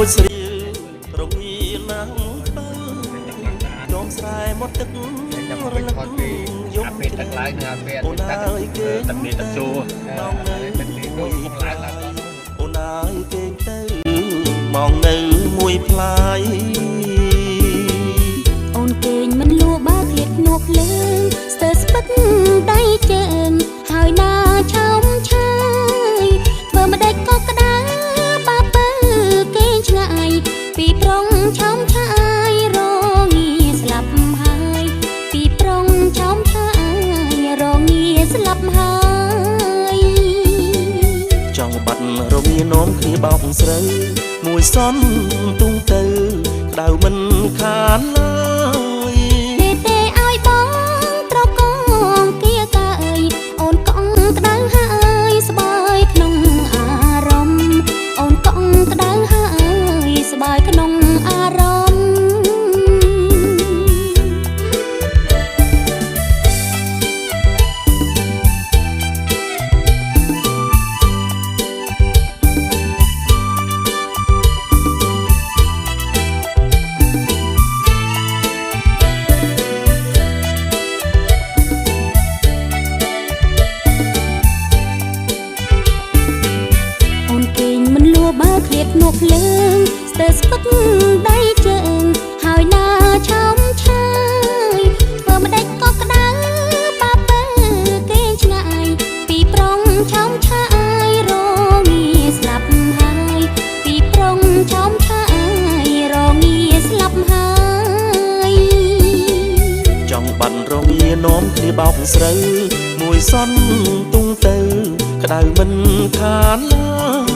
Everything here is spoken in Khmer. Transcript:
មួយស្រៀលរងាណាស់ទៅចងស្រែមកទឹករលឹកយំពេលទឹកឡើងនៅពេលអូនអើយគេទឹកនេះទឹកជួមកនៅមួយផ្លាយអូនអើយគេទៅមកនៅមួយផ្លាយអូនគេងមិនលួបើឃ្លាតភ្នួកលើស្ទើរស្ពឹកដៃជើងហើយណាឆោមឆាយធ្វើមិនដេចក៏ក្តៅបាបើគេងឆ្ងាយពីប្រុងឆោមឆាយរងាស្លាប់ហើយពីប្រុងឆោមឆាយរងាស្លាប់ហើយចង់បាត់រងានោមគ្នាបោកស្រូវមួយសន់ទុងទៅក្តៅមិនខានឡើយទេឲ្យបងត្រកងគៀកាអើយអូនកង់ក្តៅហើយស្បើយក្នុងអារម្មណ៍អូនកង់ក្តៅហើយស្បើយក្នុងអារម្មណ៍បើឃ្លាតមកលើស្ទើរស្ពឹកដៃជើងហើយណាឆោមឆាយធ្វើមិនដេចក៏ក្តៅបាបើគេឆ្ងាយពីប្រុងឆោមឆាយរងាស្លាប់ហើយពីប្រុងឆោមឆាយរងាស្លាប់ហើយចង់បាត់រងានោមគ្នាបោកស្រូវមួយសន់ទុងទៅក្តៅមិនខានឡើយ